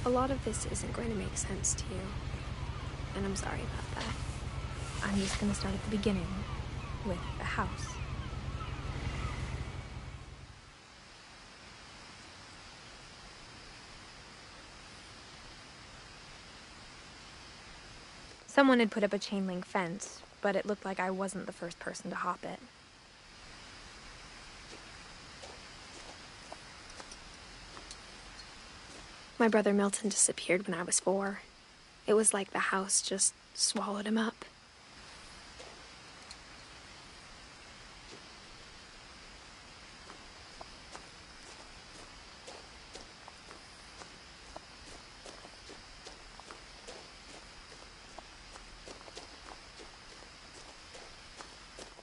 A lot of this isn't going to make sense to you, and I'm sorry about that. I'm just going to start at the beginning, with the house. Someone had put up a chain link fence, but it looked like I wasn't the first person to hop it. My brother Milton disappeared when I was 4. It was like the house just swallowed him up.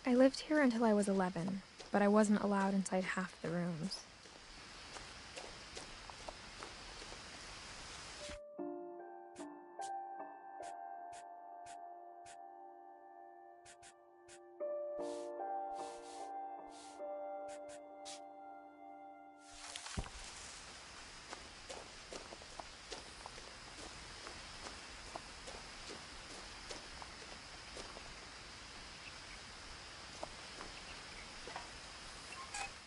I lived here until I was 11, but I wasn't allowed inside half the rooms.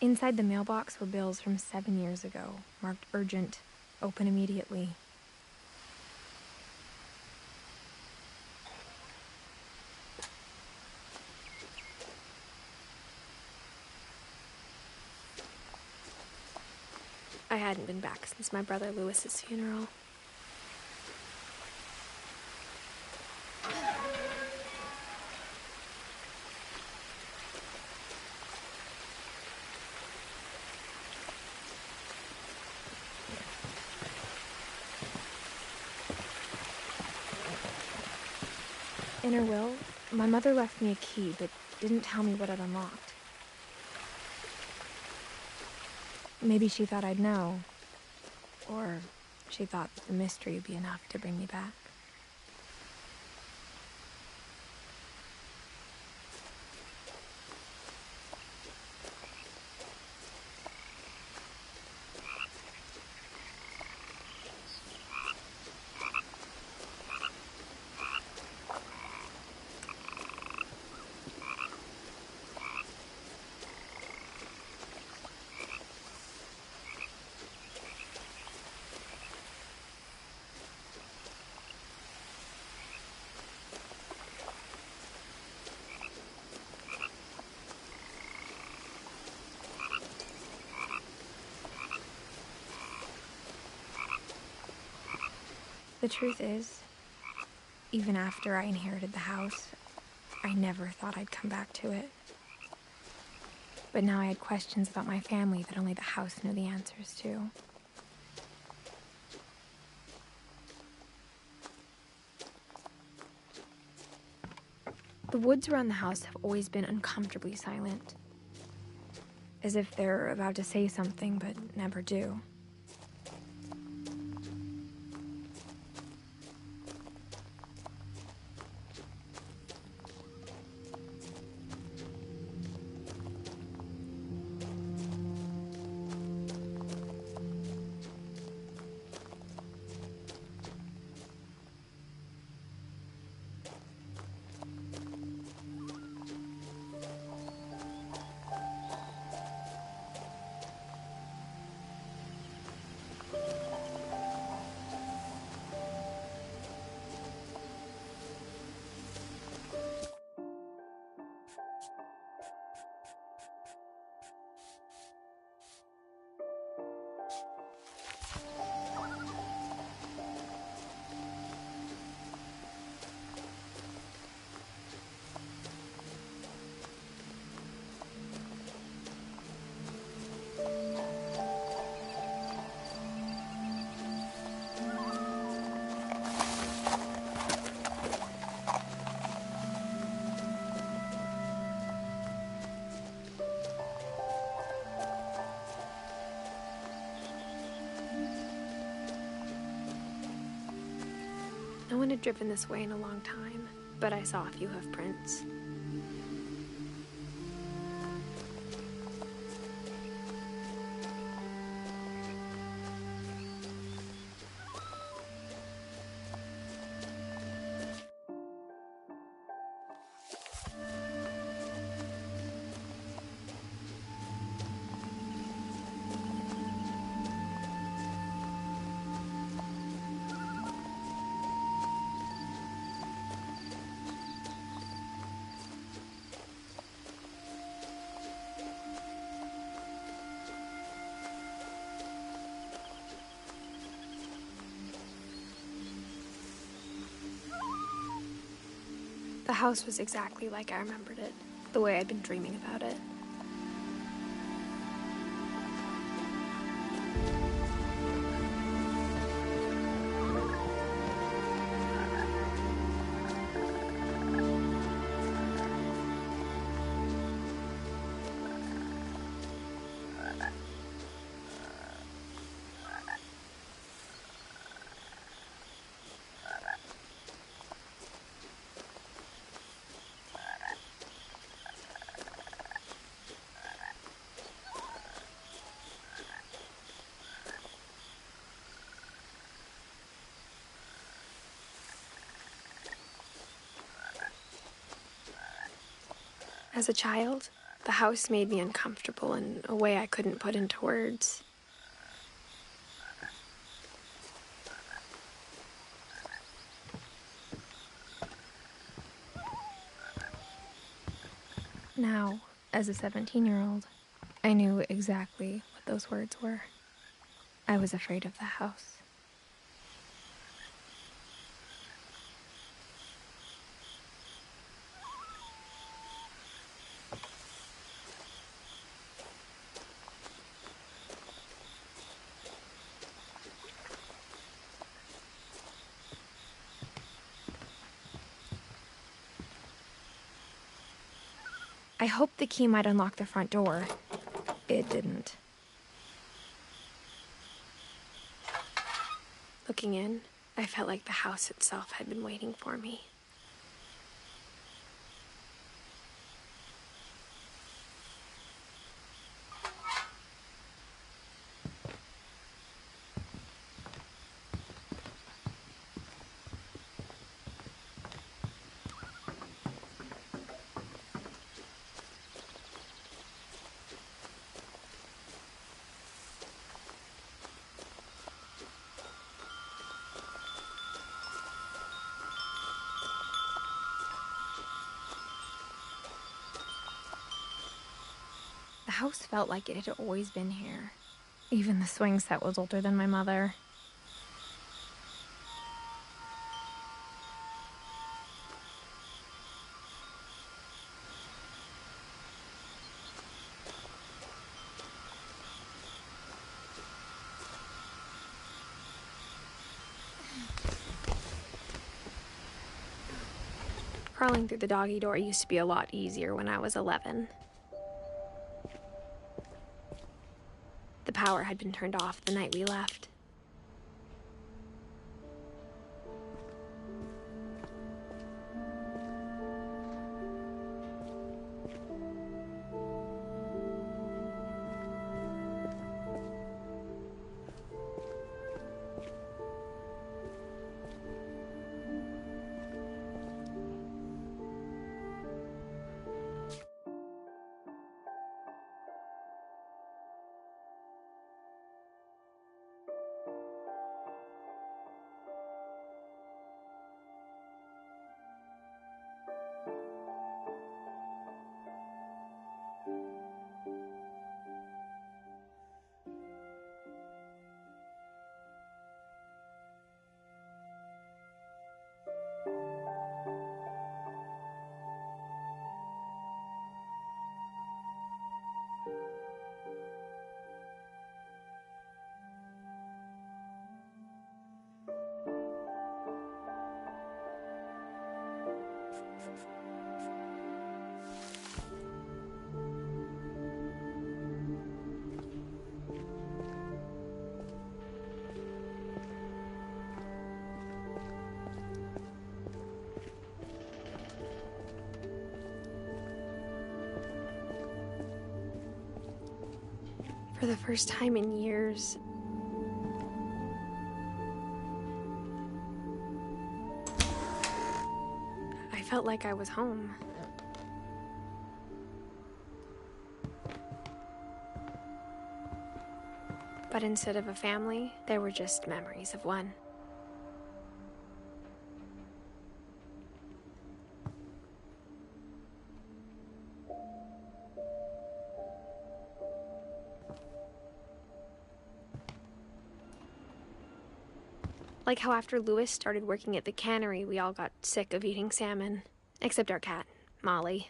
Inside the mailbox were bills from 7 years ago, marked urgent, open immediately. I hadn't been back since my brother Lewis's funeral. In her will, my mother left me a key, but didn't tell me what it unlocked. Maybe she thought I'd know, or she thought that the mystery would be enough to bring me back. The truth is, even after I inherited the house, I never thought I'd come back to it. But now I had questions about my family that only the house knew the answers to. The woods around the house have always been uncomfortably silent, as if they're about to say something but never do. No one had driven this way in a long time, but I saw a few hoof prints. house was exactly like I remembered it, the way I'd been dreaming about it. As a child, the house made me uncomfortable in a way I couldn't put into words. Now, as a 17-year-old, I knew exactly what those words were. I was afraid of the house. I hoped the key might unlock the front door. It didn't. Looking in, I felt like the house itself had been waiting for me. The house felt like it had always been here. Even the swing set was older than my mother. Crawling through the doggy door used to be a lot easier when I was 11. The power had been turned off the night we left. For the first time in years, I felt like I was home. But instead of a family, there were just memories of one. Like how after Louis started working at the cannery, we all got sick of eating salmon, Except our cat, Molly.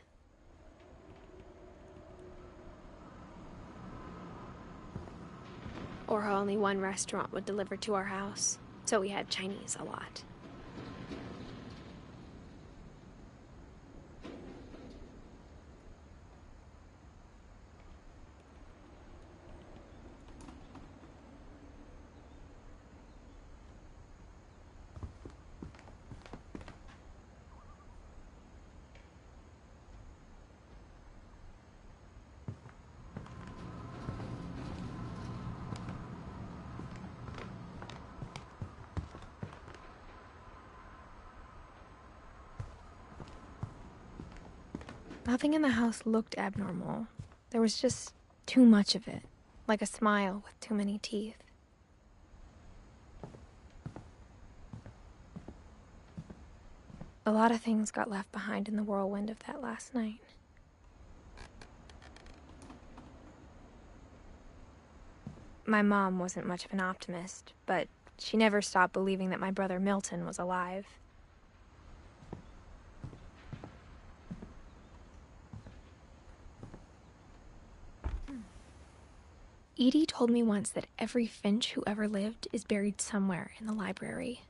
Or only one restaurant would deliver to our house, so we had Chinese a lot. Nothing in the house looked abnormal. There was just too much of it, like a smile with too many teeth. A lot of things got left behind in the whirlwind of that last night. My mom wasn't much of an optimist, but she never stopped believing that my brother Milton was alive. Edie told me once that every Finch who ever lived is buried somewhere in the library.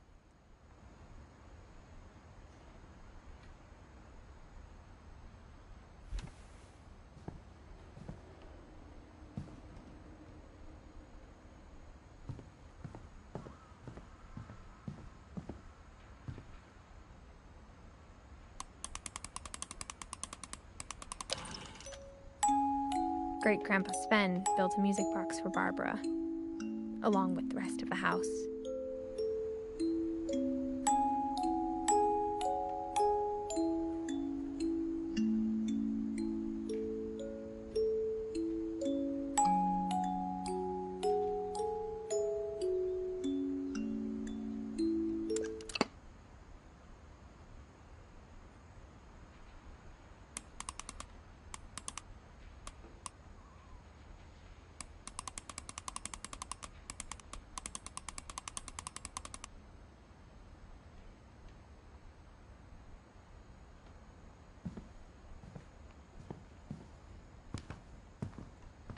Great-Grandpa Sven built a music box for Barbara, along with the rest of the house.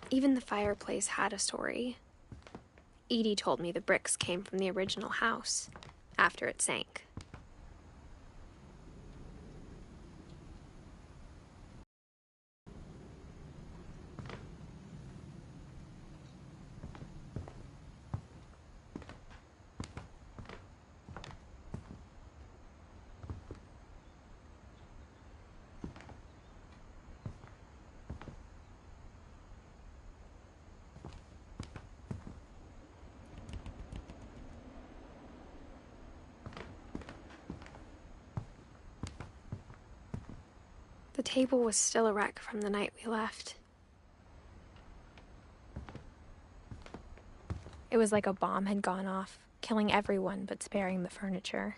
Even the fireplace had a story. Edie told me the bricks came from the original house, after it sank. The table was still a wreck from the night we left. It was like a bomb had gone off, killing everyone but sparing the furniture.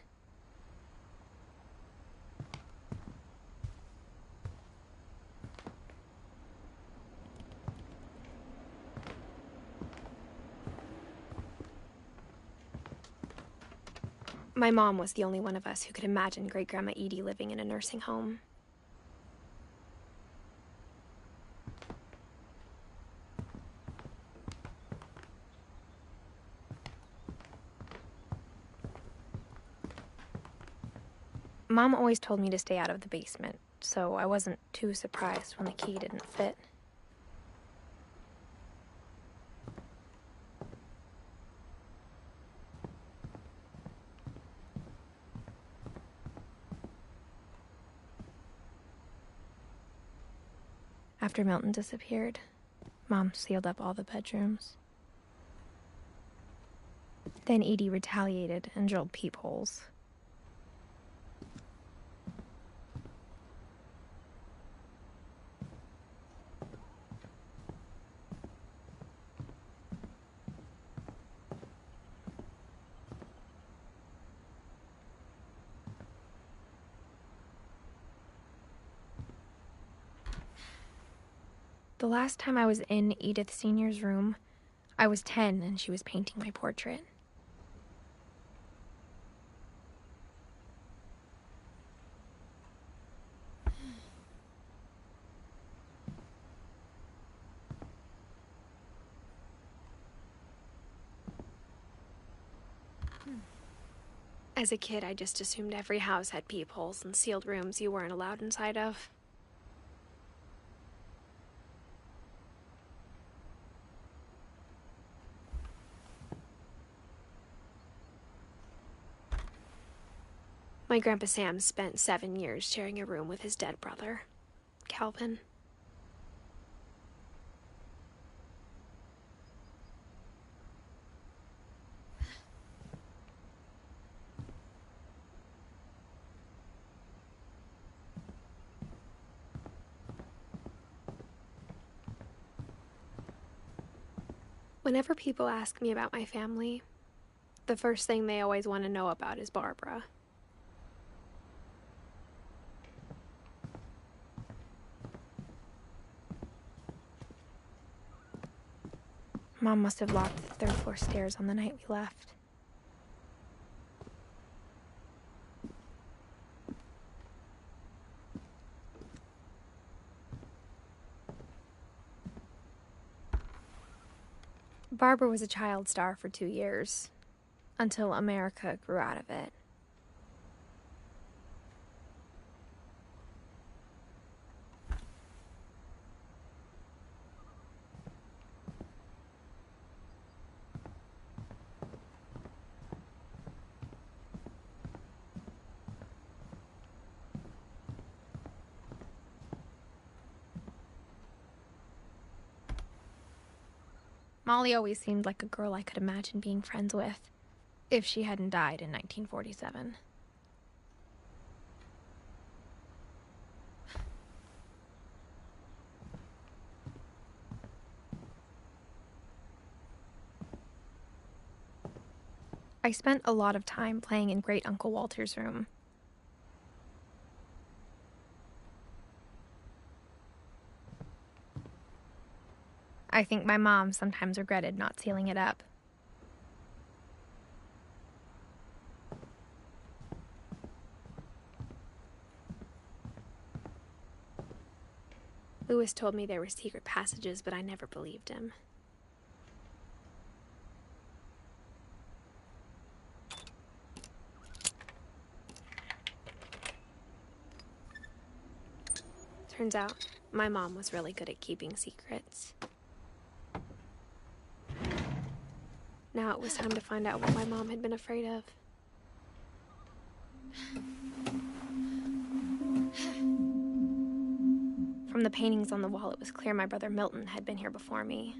My mom was the only one of us who could imagine Great-Grandma Edie living in a nursing home. Mom always told me to stay out of the basement, so I wasn't too surprised when the key didn't fit. After Milton disappeared, Mom sealed up all the bedrooms. Then Edie retaliated and drilled peepholes. The last time I was in Edith Sr.'s room, I was 10 and she was painting my portrait. As a kid, I just assumed every house had peepholes and sealed rooms you weren't allowed inside of. My Grandpa Sam spent 7 years sharing a room with his dead brother, Calvin. Whenever people ask me about my family, the first thing they always want to know about is Barbara. Mom must have locked the third floor stairs on the night we left. Barbara was a child star for 2 years, until America grew out of it. Molly always seemed like a girl I could imagine being friends with, if she hadn't died in 1947. I spent a lot of time playing in Great Uncle Walter's room. I think my mom sometimes regretted not sealing it up. Lewis told me there were secret passages, but I never believed him. Turns out, my mom was really good at keeping secrets. Now it was time to find out what my mom had been afraid of. From the paintings on the wall, it was clear my brother Milton had been here before me.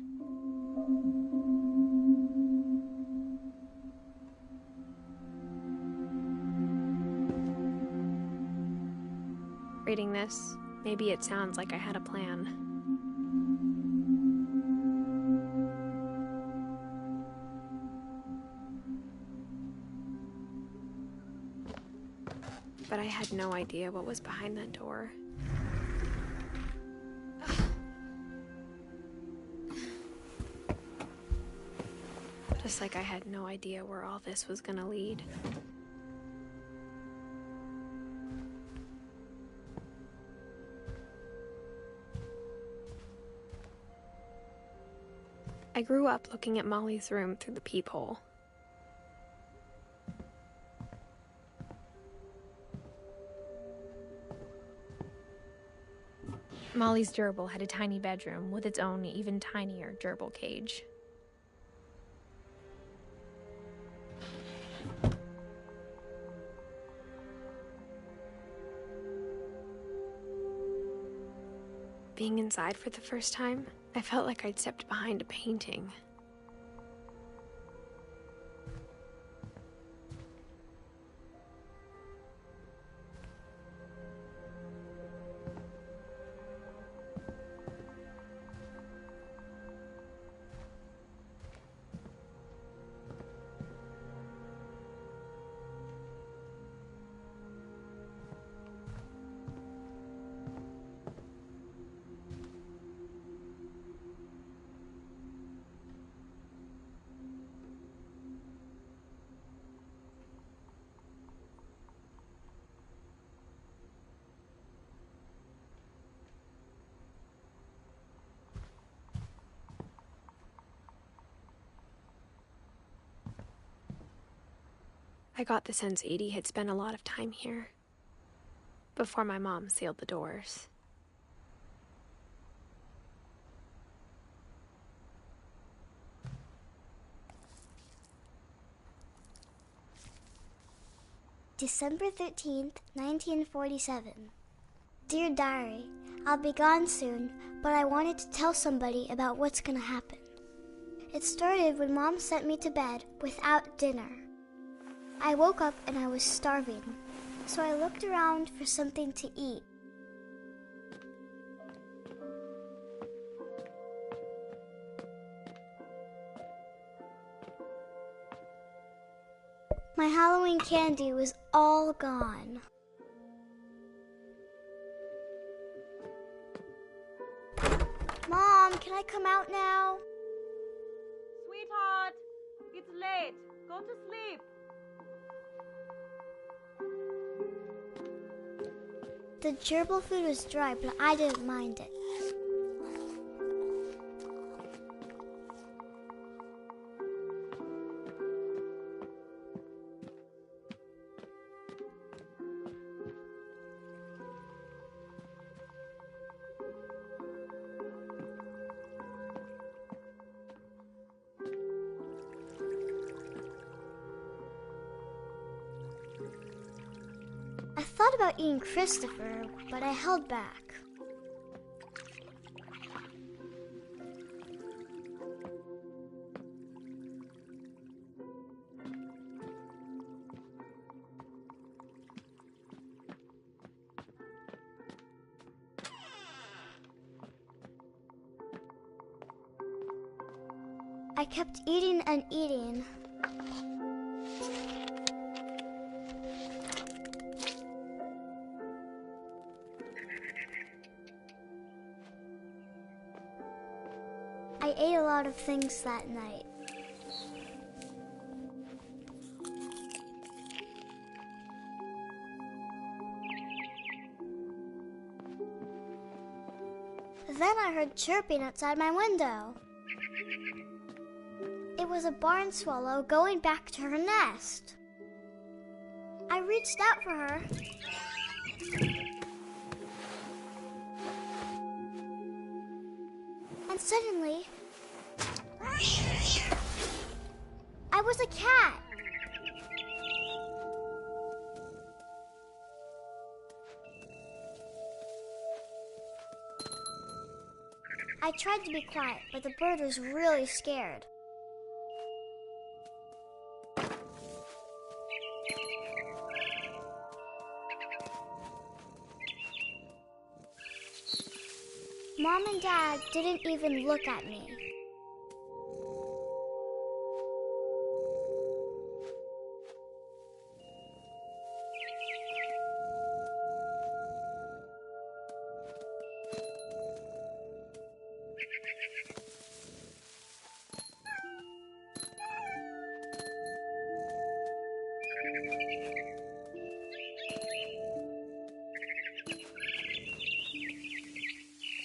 Reading this, maybe it sounds like I had a plan. But I had no idea what was behind that door. Just like I had no idea where all this was gonna lead. I grew up looking at Molly's room through the peephole. Molly's gerbil had a tiny bedroom with its own even tinier gerbil cage. Being inside for the first time, I felt like I'd stepped behind a painting. I got the sense Edie had spent a lot of time here before my mom sealed the doors. December 13th, 1947. Dear Diary, I'll be gone soon, but I wanted to tell somebody about what's gonna happen. It started when Mom sent me to bed without dinner. I woke up and I was starving, so I looked around for something to eat. My Halloween candy was all gone. Mom, can I come out now? Sweetheart, it's late. Go to sleep. The gerbil food was dry, but I didn't mind it. I thought about eating Christopher, but I held back. I kept eating and eating. I ate a lot of things that night. Then I heard chirping outside my window. It was a barn swallow going back to her nest. I reached out for her. And suddenly, I was a cat. I tried to be quiet, but the bird was really scared. Mom and Dad didn't even look at me.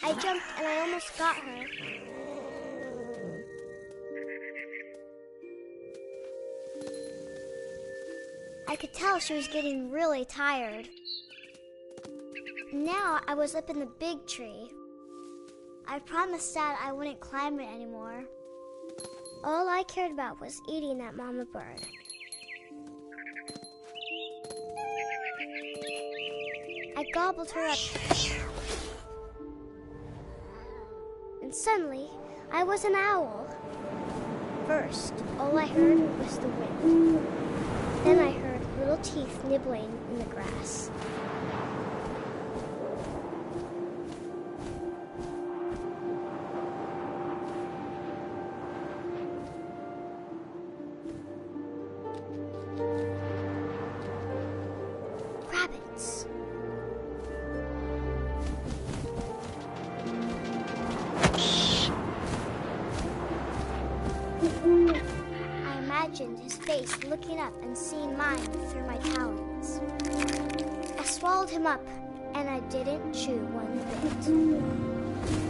I jumped and I almost got her. I could tell she was getting really tired. Now I was up in the big tree. I promised Dad I wouldn't climb it anymore. All I cared about was eating that mama bird. I gobbled her up. And suddenly, I was an owl. First, all I heard was the wind. Then I heard little teeth nibbling in the grass. Rabbits. I imagined his face looking up and seeing mine through my talons. I swallowed him up, and I didn't chew one bit.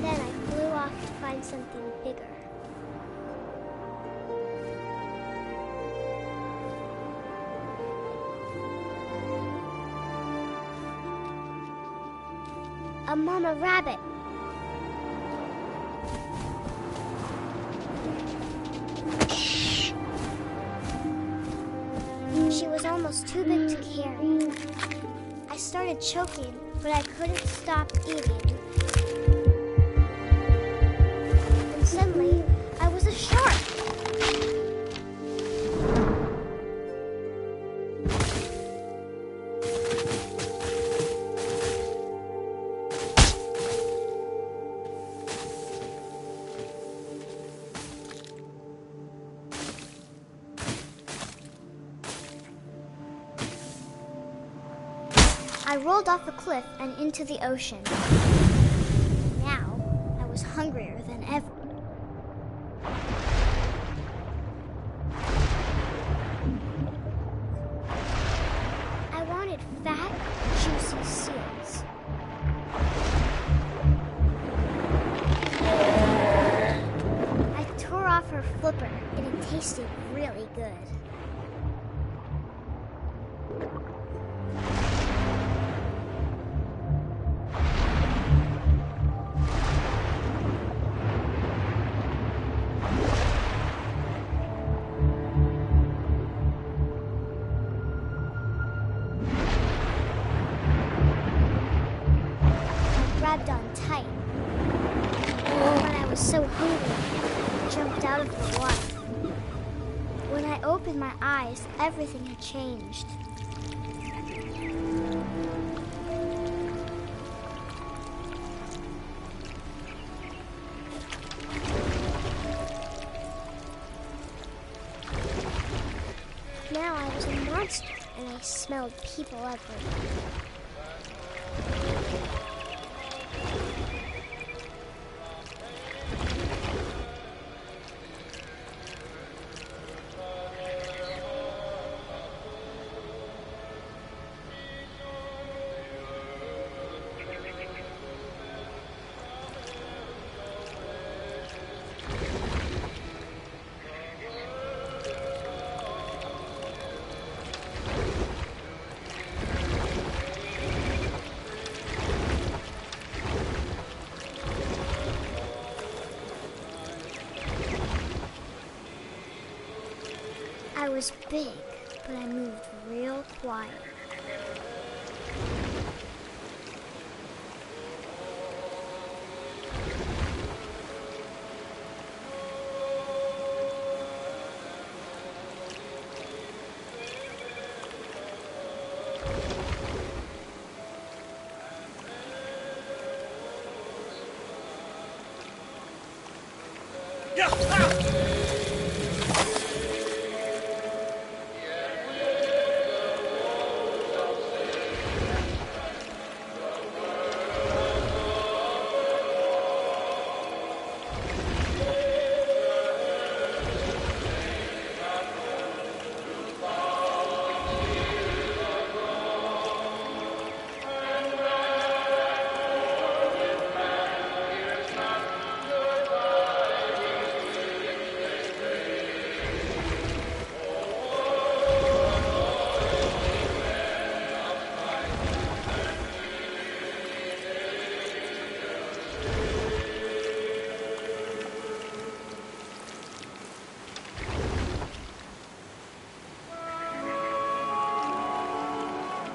Then I flew off to find something bigger. a mama rabbit. She was almost too big to carry. I started choking, but I couldn't stop eating. And suddenly, I was a shark. I rolled off a cliff and into the ocean. Now, I was hungrier than ever. I wanted fat, juicy seals. I tore off her flipper, and it tasted really good. Grabbed on tight. When I was so hungry, I jumped out of the water. When I opened my eyes, everything had changed. Now I was a monster, and I smelled people everywhere. I was big, but I moved real quiet.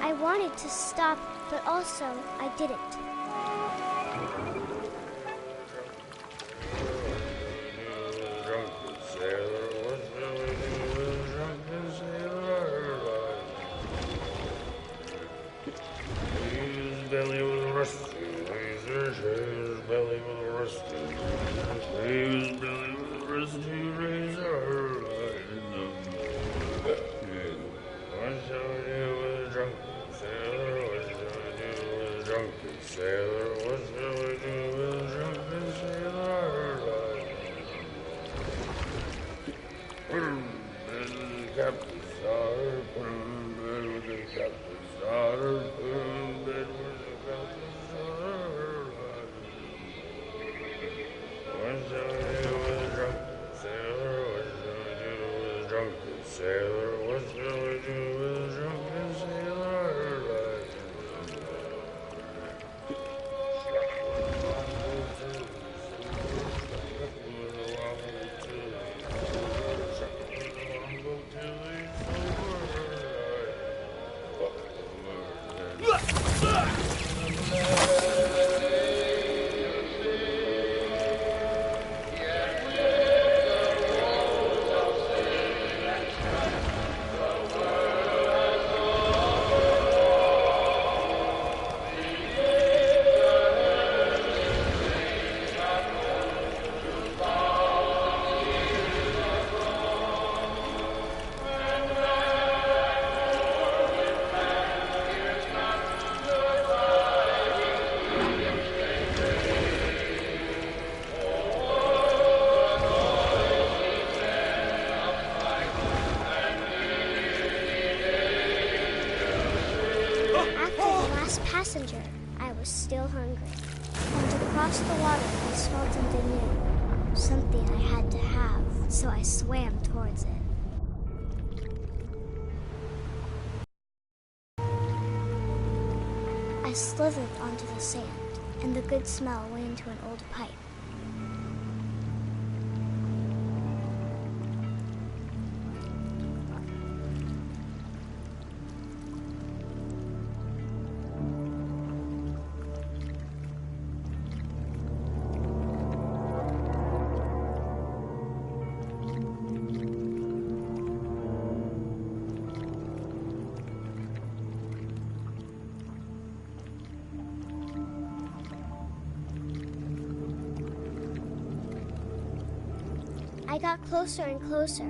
I wanted to stop, but also I didn't. Belly was rusty, his belly was rusty, his belly was rusty, razor. What shall we do with a drunken sailor? What shall we do with a drunken sailor? What shall we do with a drunken sailor? Put him in the captain's daughter, put him in bed with the captain's daughter, put him in bed with the captain's daughter. What shall we do with a drunken sailor? What shall we do with a drunken sailor? What shall we do with a drunken sailor? crossed the water, I smelled something new. Something I had to have, so I swam towards it. I slithered onto the sand, and the good smell went into an old pipe. I got closer and closer.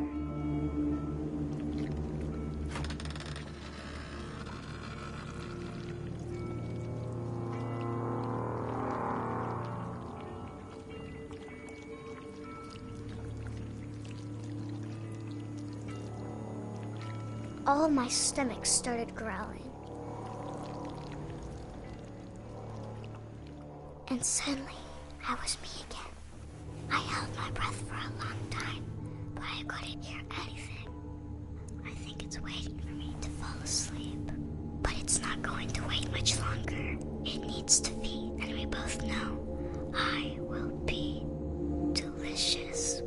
All of my stomach started growling. And suddenly, I was me again. I held my breath for a long time, but I couldn't hear anything. I think it's waiting for me to fall asleep. But it's not going to wait much longer. It needs to feed, and we both know I will be delicious.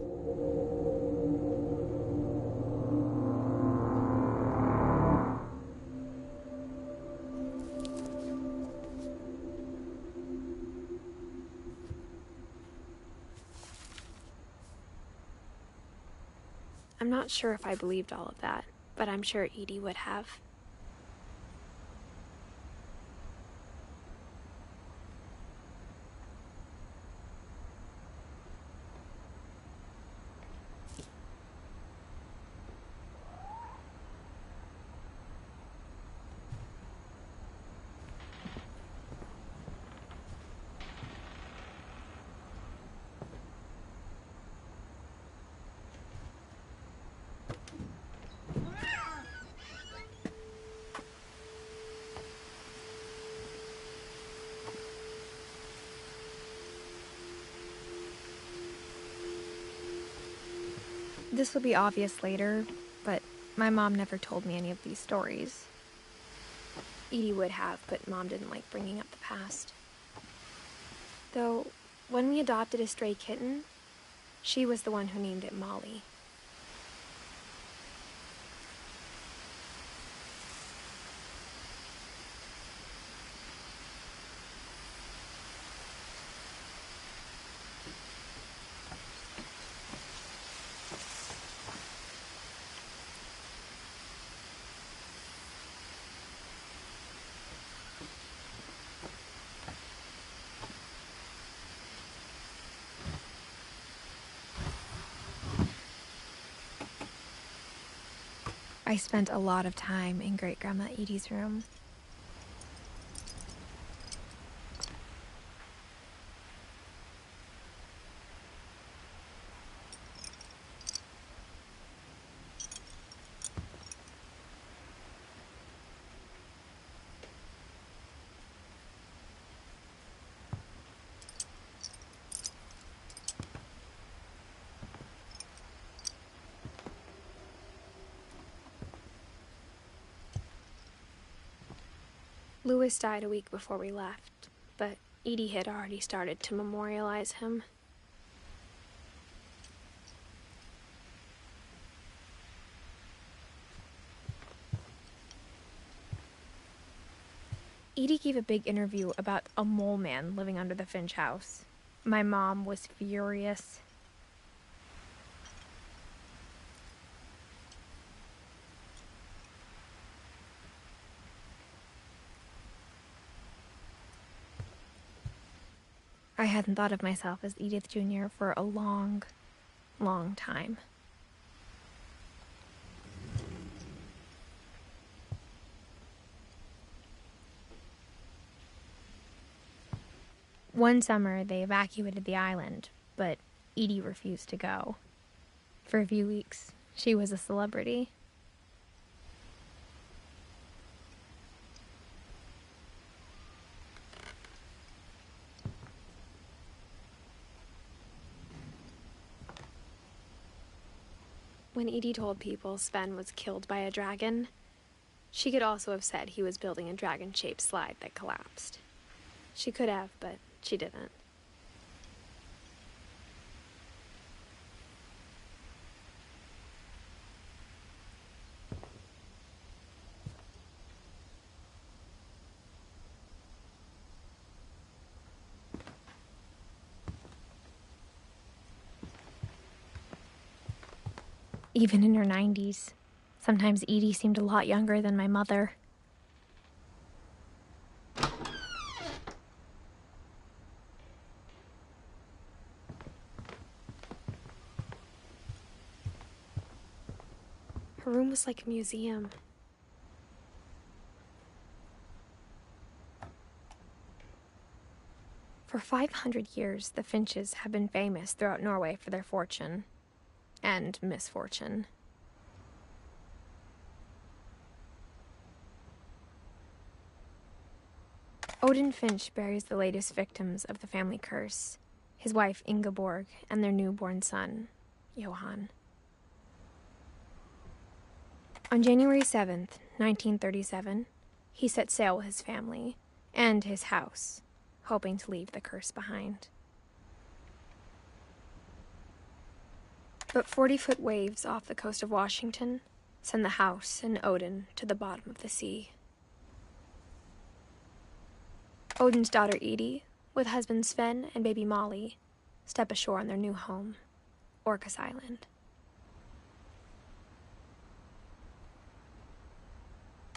I'm not sure if I believed all of that, but I'm sure Edie would have. This will be obvious later, but my mom never told me any of these stories. Edie would have, but Mom didn't like bringing up the past. Though, when we adopted a stray kitten, she was the one who named it Molly. I spent a lot of time in Great-Grandma Edie's room. Louis died a week before we left, but Edie had already started to memorialize him. Edie gave a big interview about a mole man living under the Finch house. My mom was furious. I hadn't thought of myself as Edith Jr. for a long, long time. One summer, they evacuated the island, but Edie refused to go. For a few weeks, she was a celebrity. When Edie told people Sven was killed by a dragon, she could also have said he was building a dragon-shaped slide that collapsed. She could have, but she didn't. Even in her 90s, sometimes Edie seemed a lot younger than my mother. Her room was like a museum. For 500 years, the Finches have been famous throughout Norway for their fortune. And misfortune. Odin Finch buries the latest victims of the family curse, his wife Ingeborg and their newborn son, Johan. On January 7th, 1937, he set sail with his family and his house, hoping to leave the curse behind. But 40-foot waves off the coast of Washington send the house and Odin to the bottom of the sea. Odin's daughter Edie, with husband Sven and baby Molly, step ashore on their new home, Orcas Island.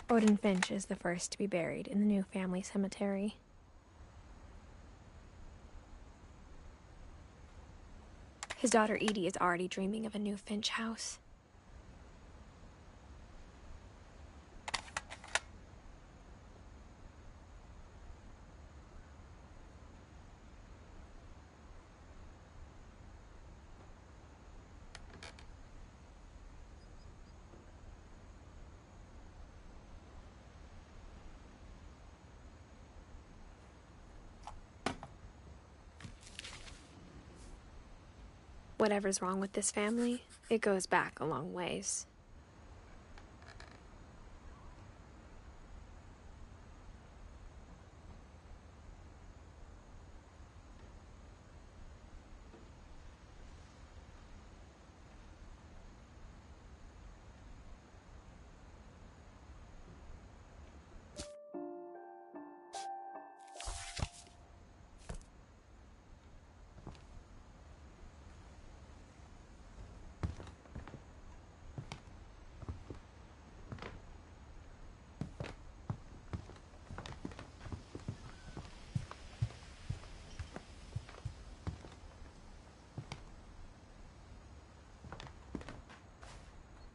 Odin Finch is the first to be buried in the new family cemetery. His daughter Edie is already dreaming of a new Finch house. Whatever's wrong with this family, it goes back a long ways.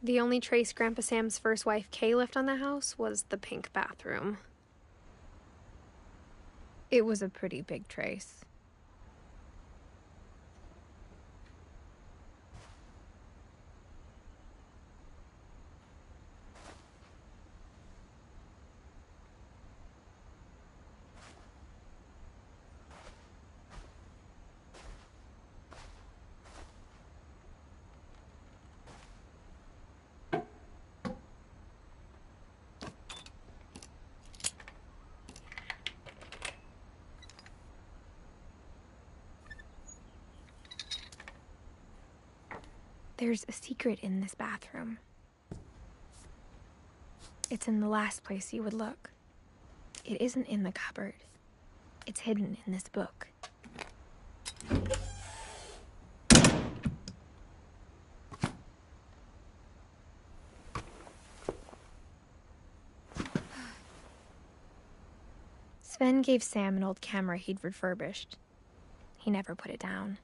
The only trace Grandpa Sam's first wife Kay left on the house was the pink bathroom. It was a pretty big trace. There's a secret in this bathroom. It's in the last place you would look. It isn't in the cupboard. It's hidden in this book. Sven gave Sam an old camera he'd refurbished. He never put it down.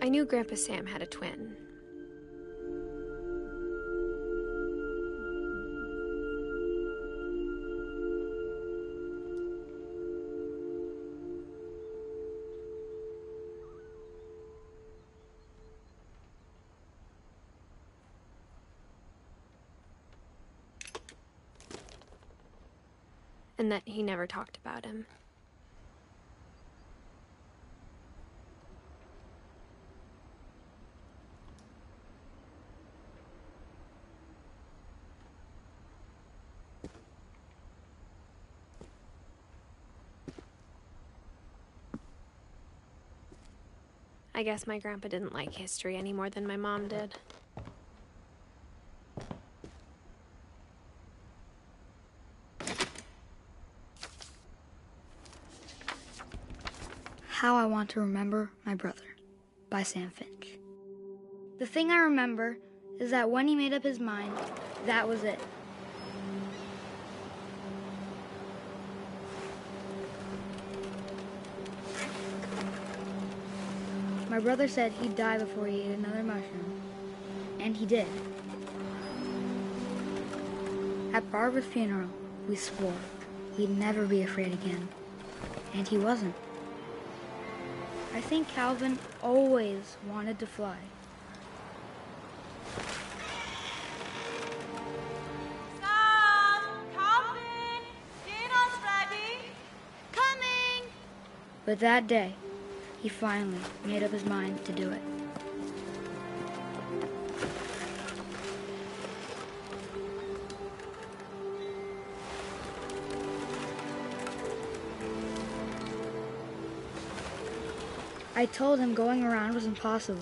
I knew Grandpa Sam had a twin. And that he never talked about him. I guess my grandpa didn't like history any more than my mom did. How I Want to Remember My Brother by Sam Finch. The thing I remember is that when he made up his mind, that was it. My brother said he'd die before he ate another mushroom, and he did. At Barbara's funeral, we swore he'd never be afraid again, and he wasn't. I think Calvin always wanted to fly. Sam! Calvin! Dinner's ready! Coming! But that day, he finally made up his mind to do it. I told him going around was impossible.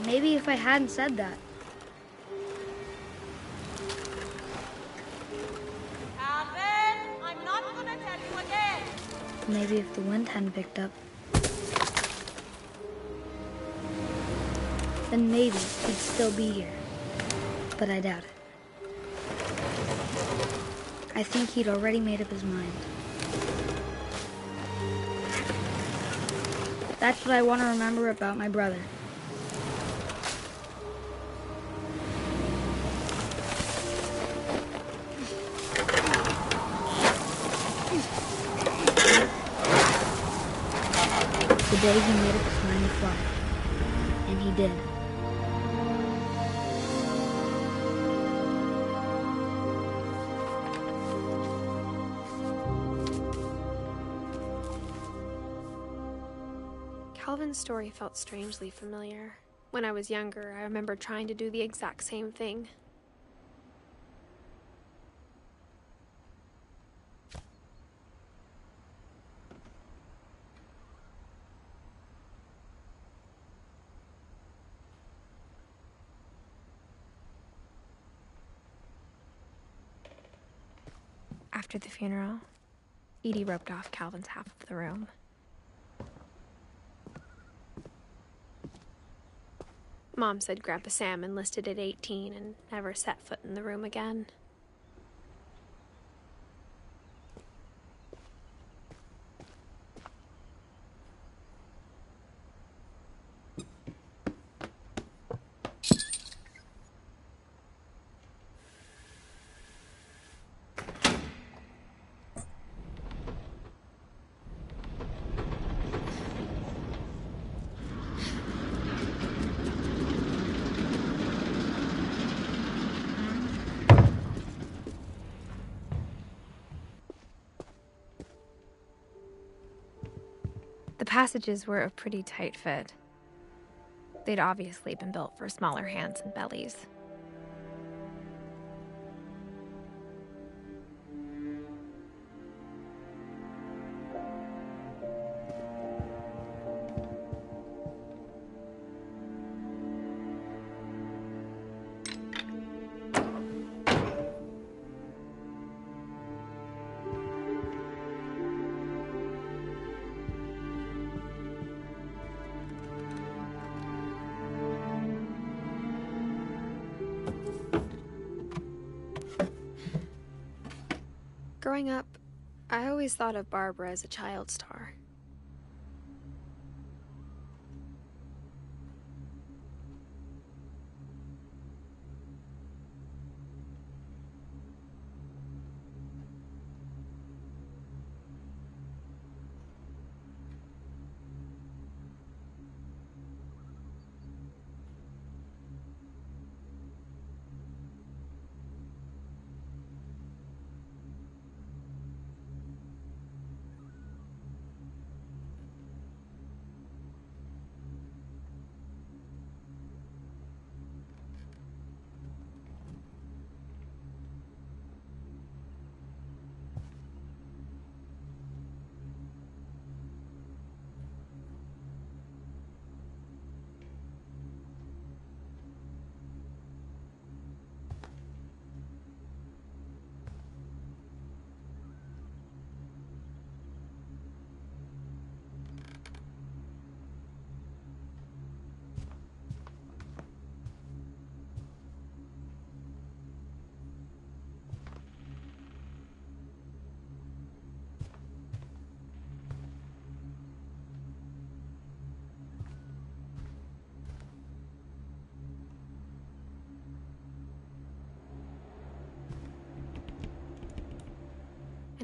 Maybe if I hadn't said that. Calvin, I'm not gonna tell you again. Maybe if the wind hadn't picked up. Then maybe he'd still be here. But I doubt it. I think he'd already made up his mind. That's what I want to remember about my brother. The day he made up his mind to fly. And he did. Calvin's story felt strangely familiar. When I was younger, I remember trying to do the exact same thing. After the funeral, Edie roped off Calvin's half of the room. Mom said Grandpa Sam enlisted at 18 and never set foot in the room again. The passages were a pretty tight fit. They'd obviously been built for smaller hands and bellies. Growing up, I always thought of Barbara as a child star.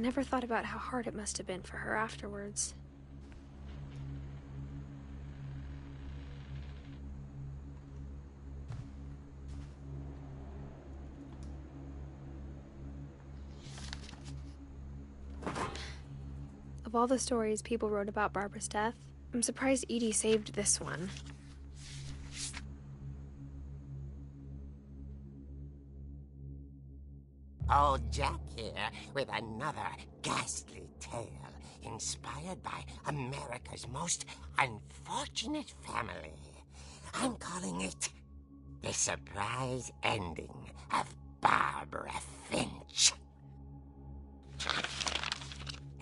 never thought about how hard it must have been for her afterwards. Of all the stories people wrote about Barbara's death, I'm surprised Edie saved this one. Old Jack here with another ghastly tale inspired by America's most unfortunate family. I'm calling it The Surprise Ending of Barbara Finch.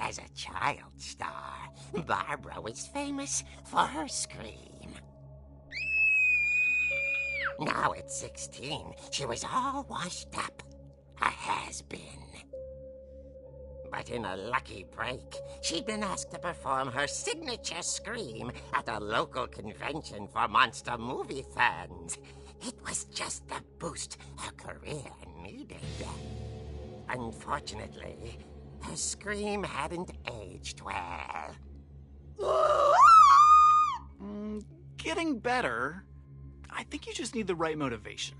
As a child star, Barbara was famous for her scream. Now at 16, she was all washed up. A has-been. But in a lucky break, she'd been asked to perform her signature scream at a local convention for monster movie fans. It was just the boost her career needed. Unfortunately, her scream hadn't aged well. Getting better. I think you just need the right motivation.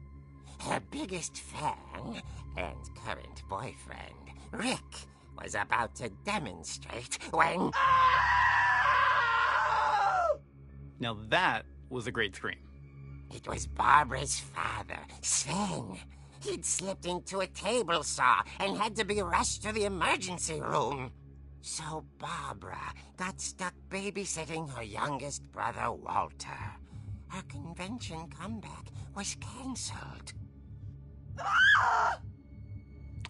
Her biggest fan and current boyfriend, Rick, was about to demonstrate when... Now that was a great scream. It was Barbara's father, Sven. He'd slipped into a table saw and had to be rushed to the emergency room. So Barbara got stuck babysitting her youngest brother, Walter. Her convention comeback was cancelled.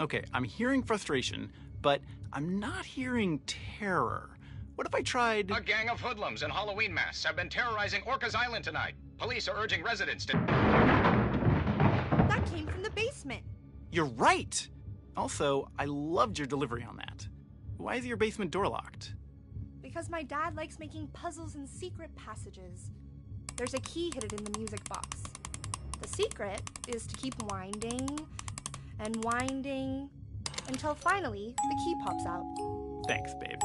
Okay, I'm hearing frustration, but I'm not hearing terror. What if I tried... A gang of hoodlums in Halloween masks have been terrorizing Orcas Island tonight. Police are urging residents to... That came from the basement. You're right! Also, I loved your delivery on that. Why is your basement door locked? Because my dad likes making puzzles and secret passages. There's a key hidden in the music box. The secret is to keep winding and winding until finally the key pops out. Thanks, babe.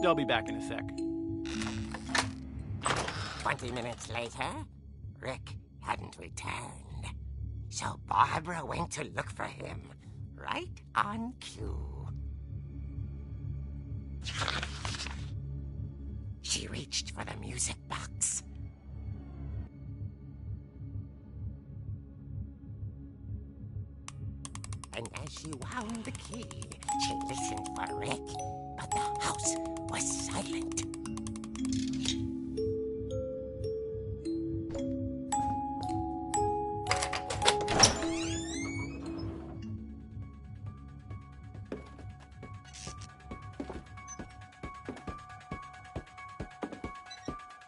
I'll be back in a sec. 20 minutes later, Rick hadn't returned. So Barbara went to look for him, right on cue. She reached for the music box. And as she wound the key, she listened for Rick, but the house was silent.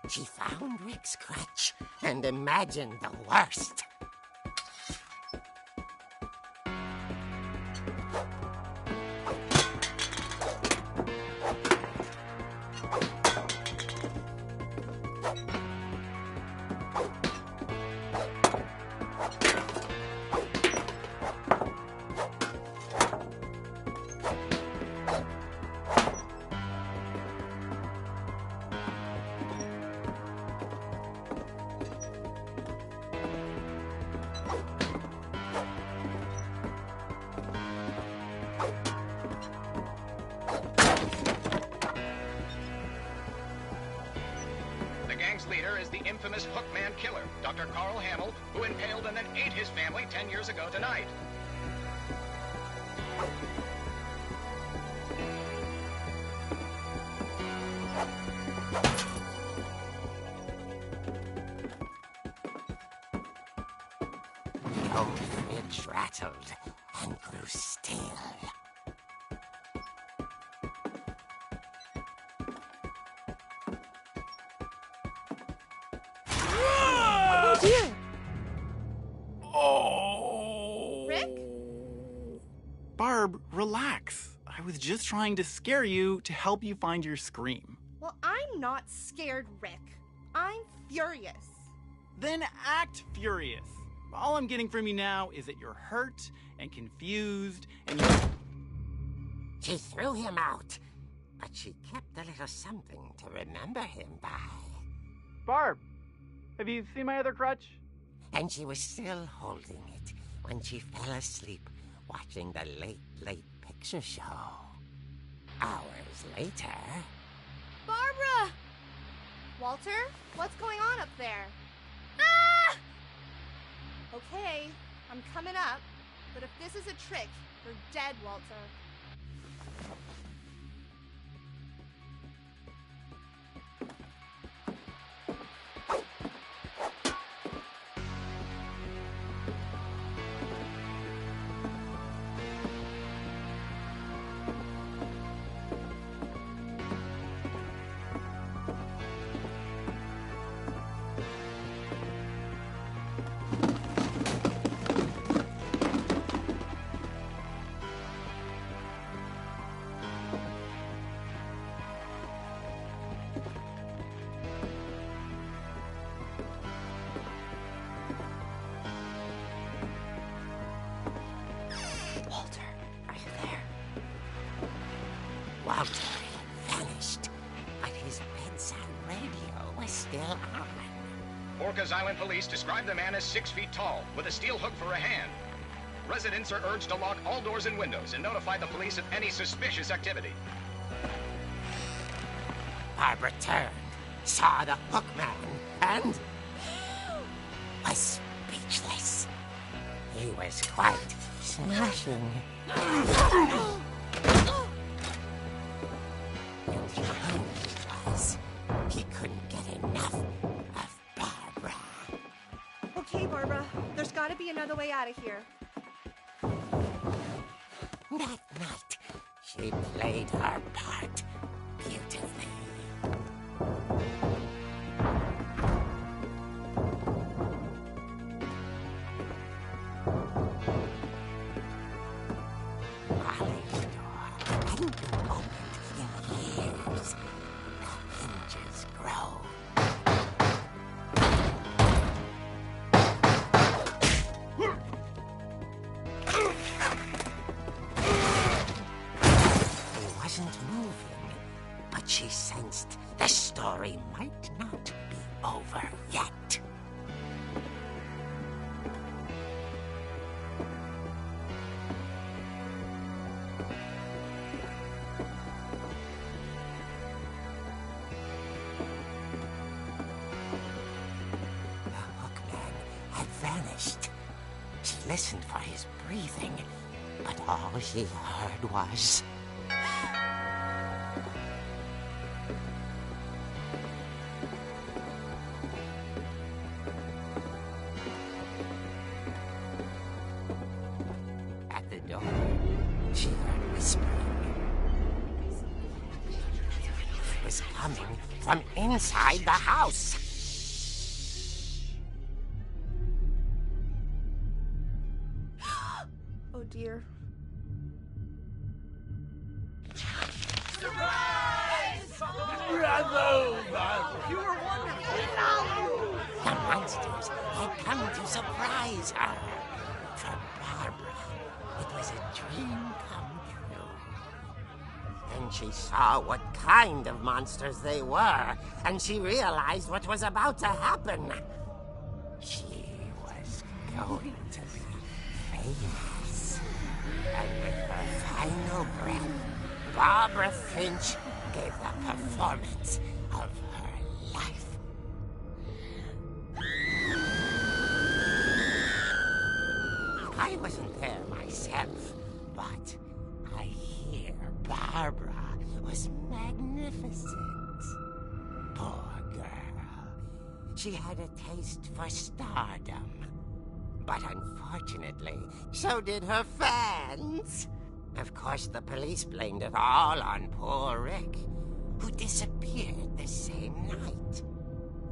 She found Rick's crutch and imagined the worst. Leader is the infamous Hookman killer, Dr. Carl Hamill, who impaled and then ate his family 10 years ago tonight. The old fridge rattled and grew still. Dear. Oh! Rick? Barb, relax. I was just trying to scare you to help you find your scream. Well, I'm not scared, Rick. I'm furious. Then act furious. All I'm getting from you now is that you're hurt and confused and She threw him out, but she kept a little something to remember him by. Barb, have you seen my other crutch? And she was still holding it when she fell asleep watching the late picture show. Hours later... Barbara! Walter, what's going on up there? Ah! Okay, I'm coming up, but if this is a trick, you're dead, Walter. Walter vanished, but his bedside radio was still on. Orcas Island police describe the man as 6 feet tall, with a steel hook for a hand. Residents are urged to lock all doors and windows and notify the police of any suspicious activity. Barbara turned, saw the hook man, and was speechless. He was quite smashing. And he couldn't get enough of Barbara. Okay, Barbara, there's gotta be another way out of here. That night, she played her part beautifully. Molly's door hadn't been opened in years. The hinges grow. He wasn't moving, but she sensed the story might not be over yet. The hookman had vanished. She listened for his breathing, but all she heard was... At the door, she heard whispering. It was coming from inside the house. Oh dear. The monsters had come to surprise her. For Barbara, it was a dream come true. Then she saw what kind of monsters they were, and she realized what was about to happen. She was going to be famous. And with her final breath, Barbara Finch gave the performance of her life. I wasn't there myself, but I hear Barbara was magnificent. Poor girl. She had a taste for stardom. But unfortunately, so did her fans. Of course, the police blamed it all on poor Rick, who disappeared the same night.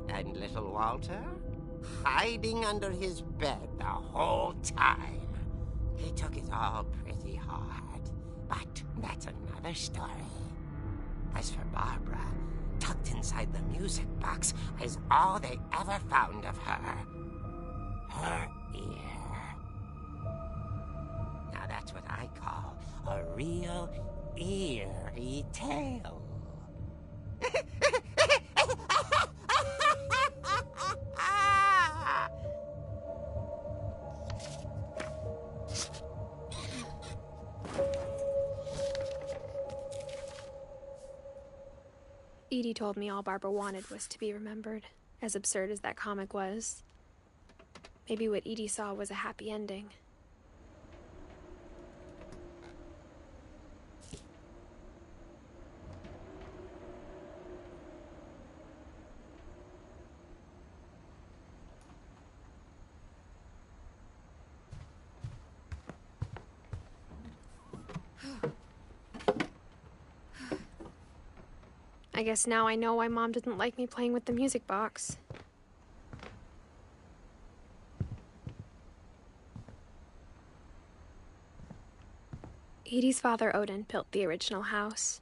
And little Walter? Hiding under his bed the whole time. He took it all pretty hard, but that's another story. As for Barbara, tucked inside the music box is all they ever found of her. Her ear. Now that's what I call a real eerie tale. Edie told me all Barbara wanted was to be remembered, as absurd as that comic was. Maybe what Edie saw was a happy ending. I guess now I know why Mom didn't like me playing with the music box. Edie's father, Odin, built the original house.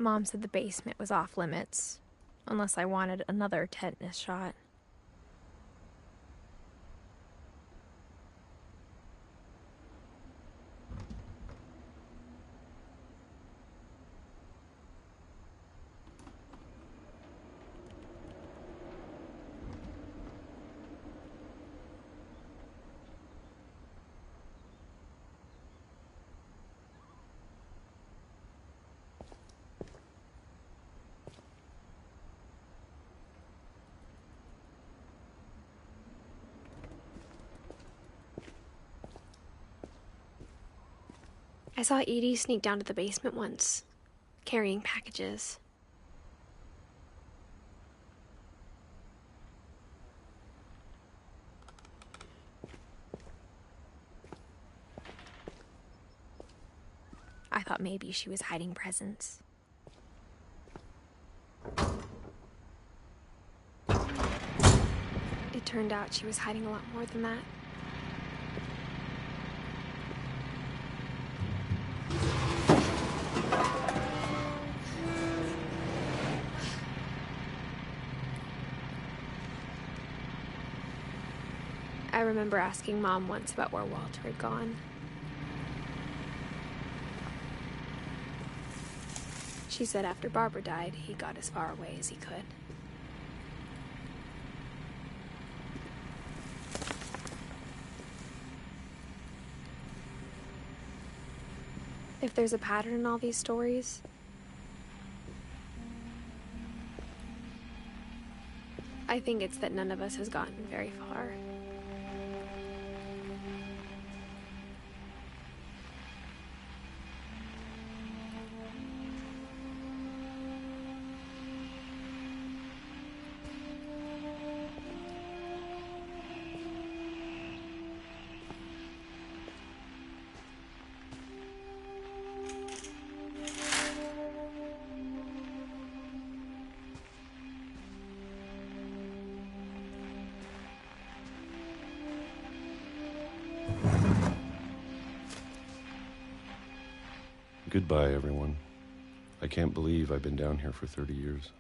Mom said the basement was off limits, unless I wanted another tetanus shot. I saw Edie sneak down to the basement once, carrying packages. I thought maybe she was hiding presents. It turned out she was hiding a lot more than that. I remember asking Mom once about where Walter had gone. She said after Barbara died, he got as far away as he could. If there's a pattern in all these stories, I think it's that none of us has gotten very far. Goodbye, everyone. I can't believe I've been down here for 30 years.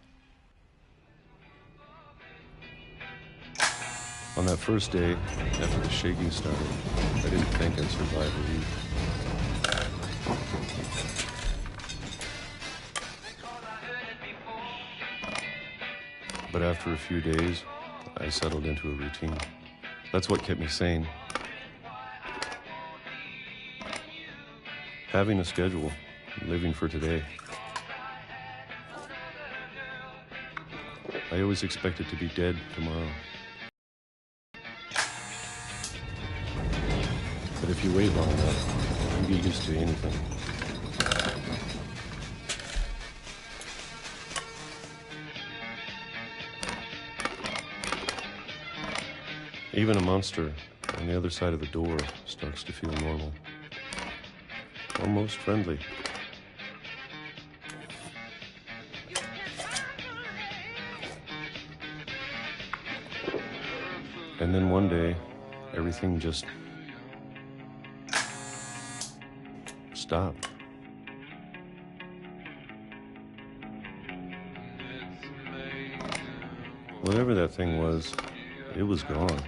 On that first day, after the shaking started, I didn't think I'd survive a week. But after a few days, I settled into a routine. That's what kept me sane. Having a schedule, living for today. I always expected to be dead tomorrow. But if you wait long enough, you get used to anything. Even a monster on the other side of the door starts to feel normal. Almost friendly. And then one day, everything just stopped. Whatever that thing was, it was gone.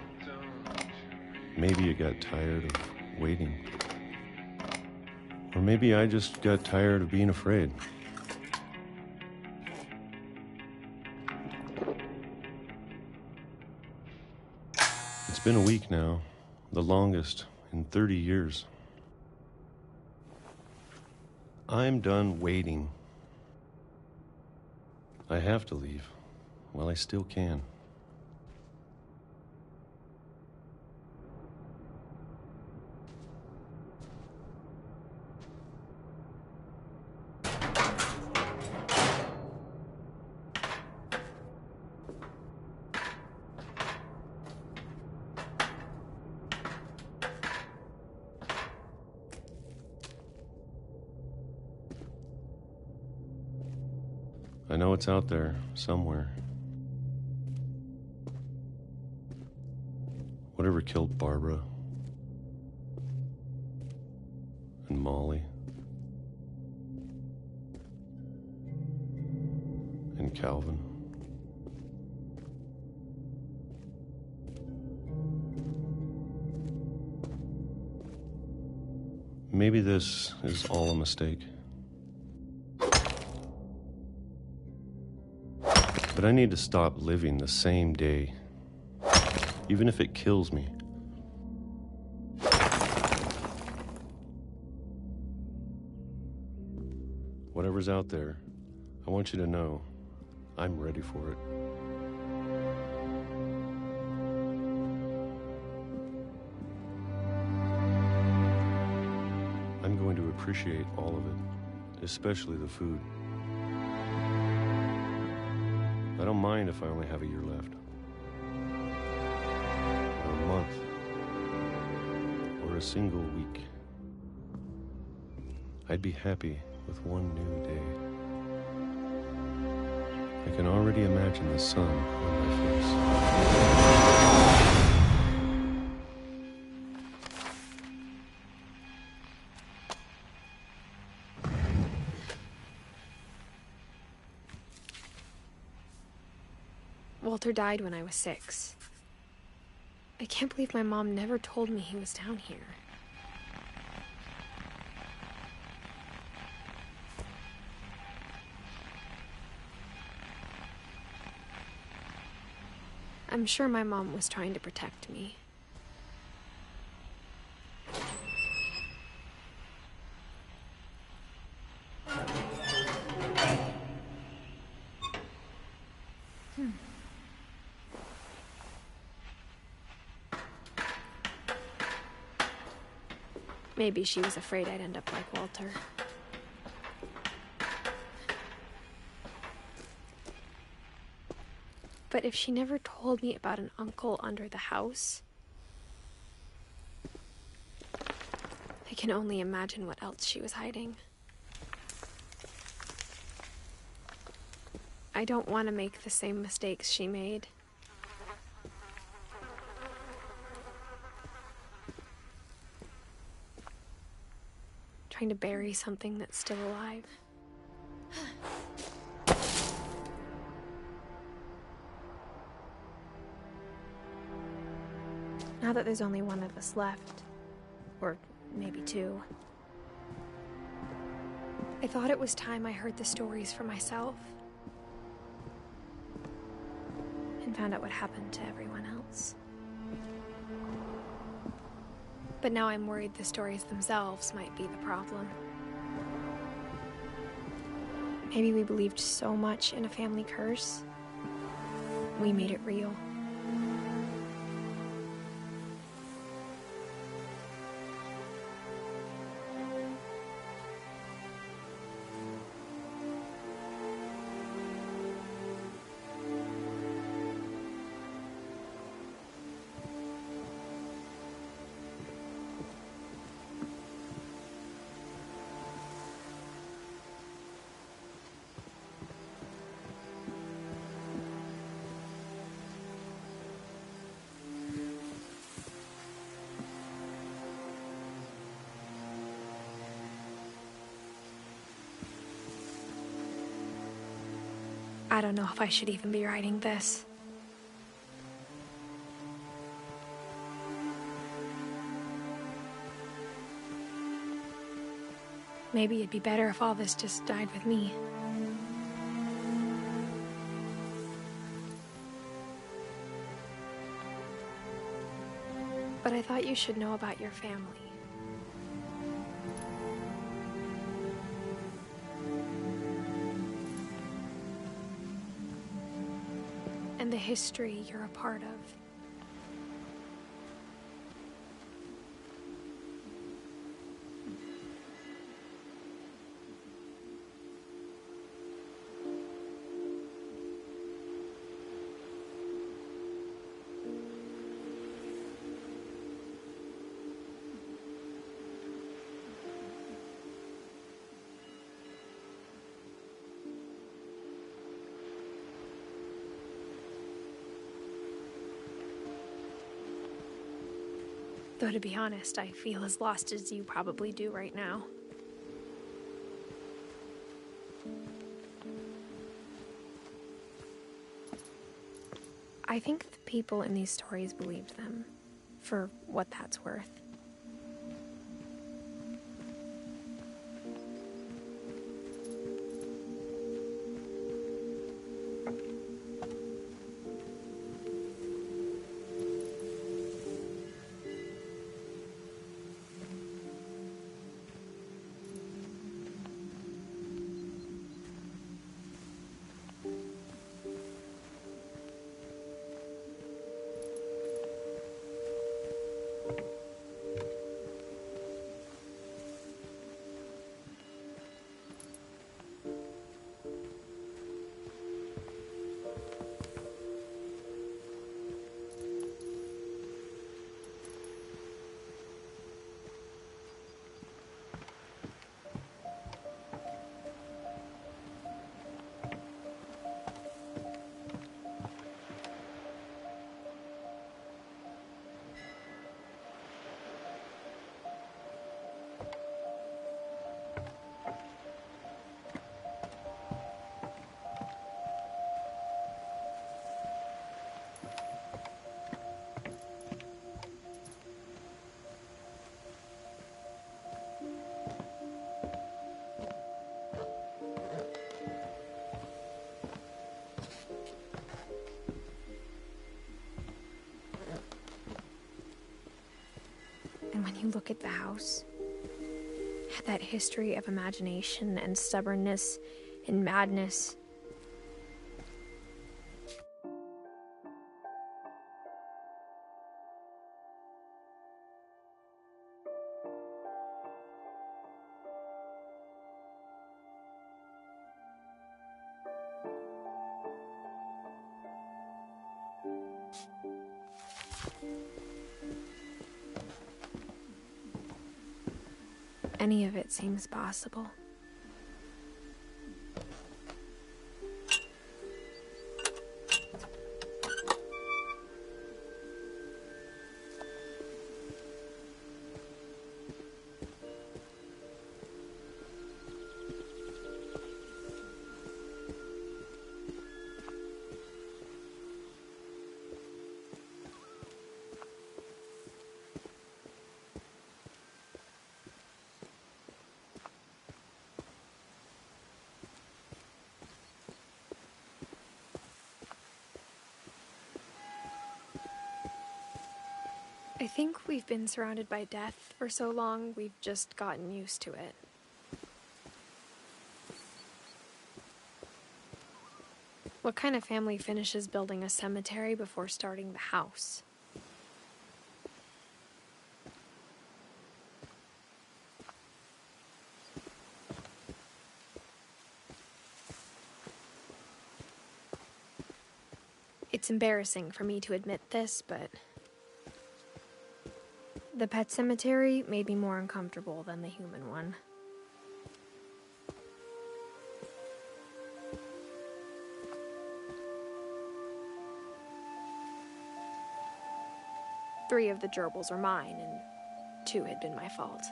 Maybe it got tired of waiting. Or maybe I just got tired of being afraid. It's been a week now, the longest in 30 years. I'm done waiting. I have to leave while I still can. I know it's out there, somewhere. Whatever killed Barbara and Molly and Calvin. Maybe this is all a mistake. But I need to stop living the same day, even if it kills me. Whatever's out there, I want you to know I'm ready for it. I'm going to appreciate all of it, especially the food. I don't mind if I only have a year left, or a month, or a single week. I'd be happy with one new day. I can already imagine the sun on my face. Walter died when I was 6. I can't believe my mom never told me he was down here. I'm sure my mom was trying to protect me. Maybe she was afraid I'd end up like Walter. But if she never told me about an uncle under the house, I can only imagine what else she was hiding. I don't want to make the same mistakes she made. trying to bury something that's still alive. Now that there's only one of us left, or maybe two, I thought it was time I heard the stories for myself and found out what happened to everyone else. But now I'm worried the stories themselves might be the problem. Maybe we believed so much in a family curse, we made it real. I don't know if I should even be writing this. Maybe it'd be better if all this just died with me. But I thought you should know about your family. And the history you're a part of. Though to be honest, I feel as lost as you probably do right now. I think the people in these stories believed them, for what that's worth. And when you look at the house, that history of imagination and stubbornness and madness, any of it seems possible. I think we've been surrounded by death for so long, we've just gotten used to it. What kind of family finishes building a cemetery before starting the house? It's embarrassing for me to admit this, but the pet cemetery made me more uncomfortable than the human one. Three of the gerbils were mine, and 2 had been my fault.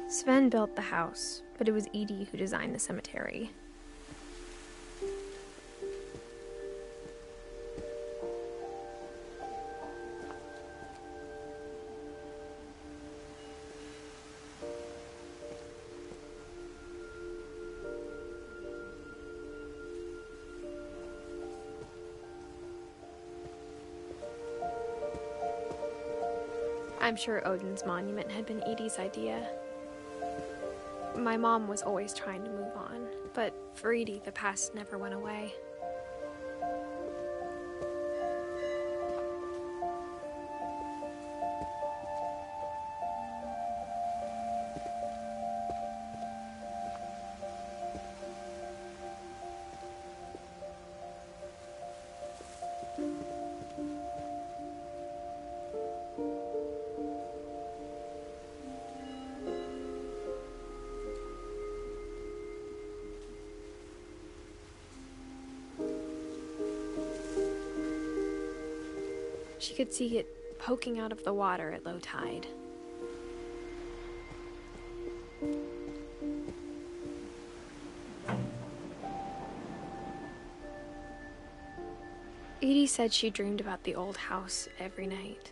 Sven built the house, but it was Edie who designed the cemetery. I'm sure Odin's monument had been Edie's idea. My mom was always trying to move on, but for Edie, the past never went away. She could see it poking out of the water at low tide. Edie said she dreamed about the old house every night.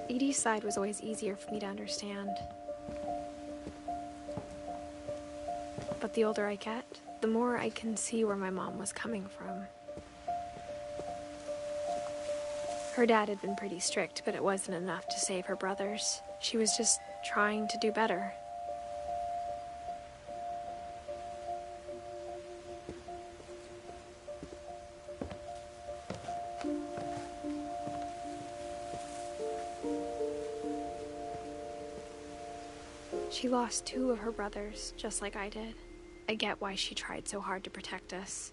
Edie's side was always easier for me to understand. But the older I get, the more I can see where my mom was coming from. Her dad had been pretty strict, but it wasn't enough to save her brothers. She was just trying to do better. She lost 2 of her brothers, just like I did. I get why she tried so hard to protect us.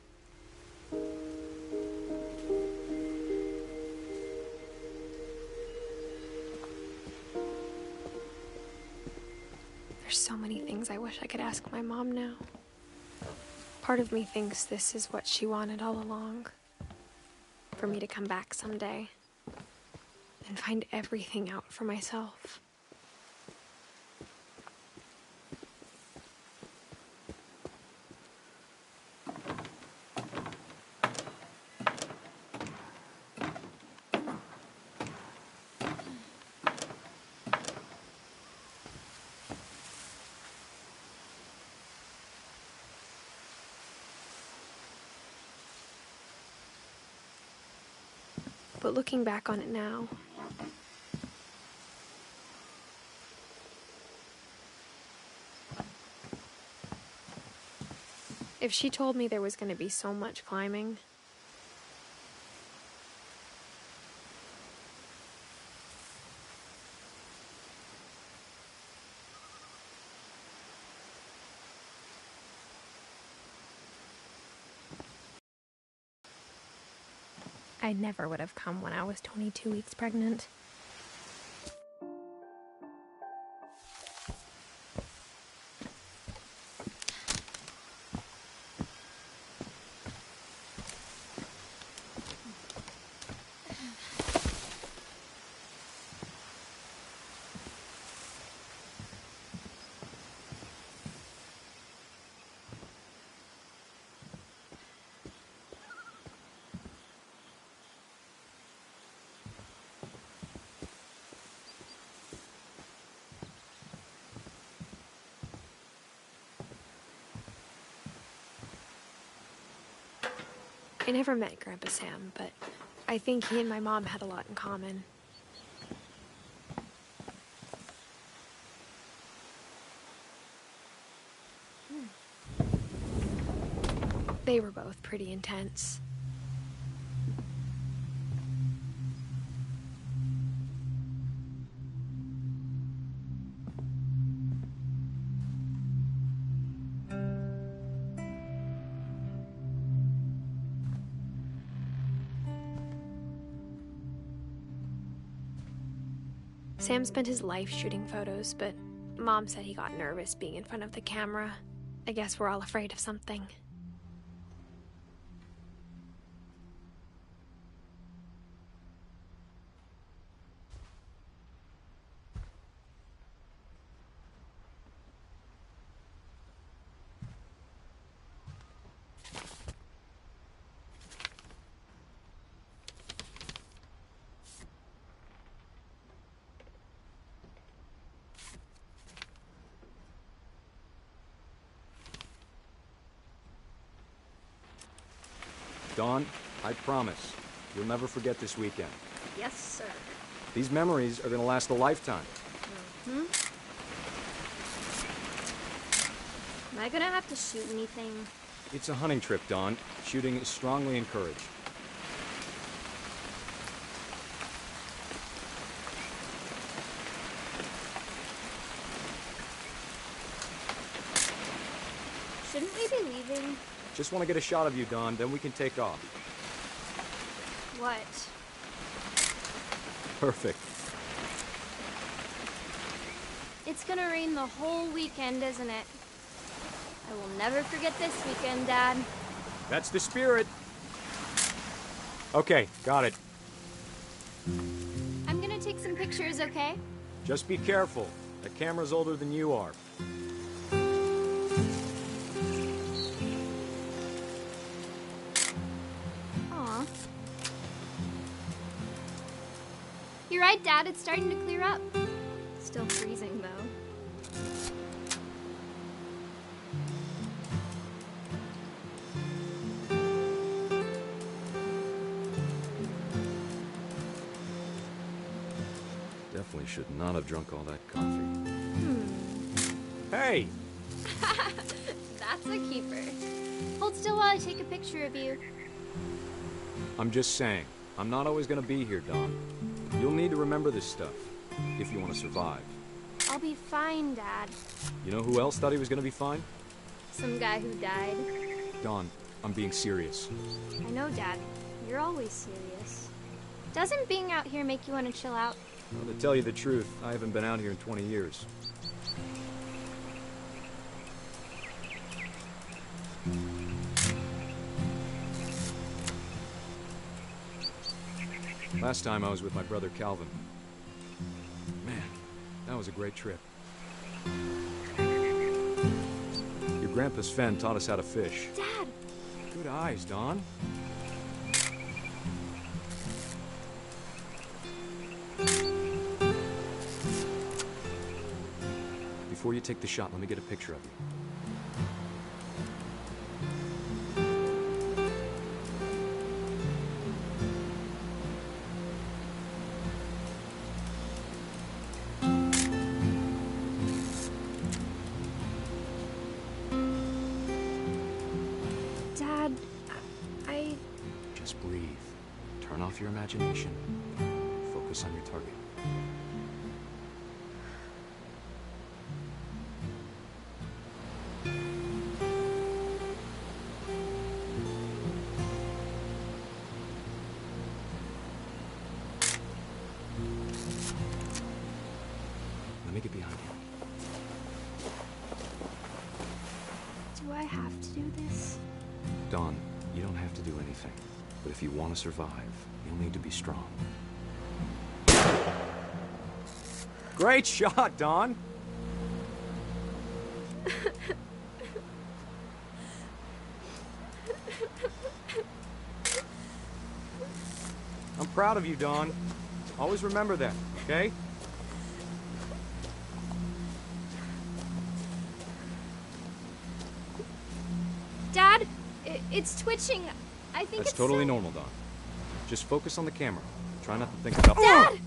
There's so many things I wish I could ask my mom now. Part of me thinks this is what she wanted all along. For me to come back someday and find everything out for myself. But looking back on it now, if she told me there was going to be so much climbing, I never would have come when I was 22 weeks pregnant. I never met Grandpa Sam, but I think he and my mom had a lot in common. They were both pretty intense. Sam spent his life shooting photos, but Mom said he got nervous being in front of the camera. I guess we're all afraid of something. Dawn, I promise, you'll never forget this weekend. Yes, sir. These memories are gonna last a lifetime. Hmm? Am I gonna have to shoot anything? It's a hunting trip, Dawn. Shooting is strongly encouraged. Shouldn't we be leaving? Just want to get a shot of you, Dawn, then we can take off. What? Perfect. It's gonna rain the whole weekend, isn't it? I will never forget this weekend, Dad. That's the spirit. Okay, got it. I'm gonna take some pictures, okay? Just be careful. The camera's older than you are. Aw. You're right, Dad. It's starting to clear up. Still freezing, though. Definitely should not have drunk all that coffee. Hey! That's a keeper. Hold still while I take a picture of you. I'm just saying, I'm not always gonna be here, Dawn. You'll need to remember this stuff, if you want to survive. I'll be fine, Dad. You know who else thought he was gonna be fine? Some guy who died. Dawn, I'm being serious. I know, Dad. You're always serious. Doesn't being out here make you want to chill out? Well, to tell you the truth, I haven't been out here in 20 years. Last time I was with my brother Calvin. Man, that was a great trip. Your grandpa Sven taught us how to fish. Dad! Good eyes, Dawn. Before you take the shot, let me get a picture of you. Dad, I... Just breathe. Turn off your imagination. Focus on your target. me get behind you. Do I have to do this? Dawn, you don't have to do anything. But if you want to survive, you'll need to be strong. Great shot, Dawn! I'm proud of you, Dawn. Always remember that, okay? Dad, it's twitching. I think That's it's totally so... normal, Dawn. Just focus on the camera. Try not to think about... Dad!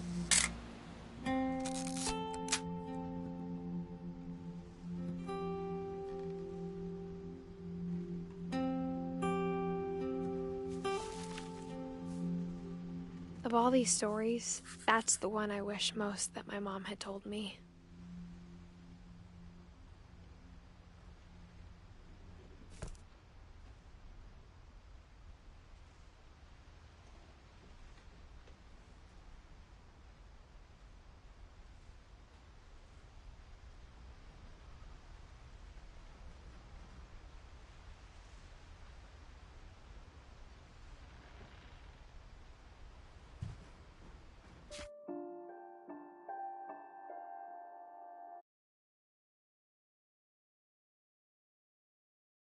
Of all these stories, that's the one I wish most that my mom had told me.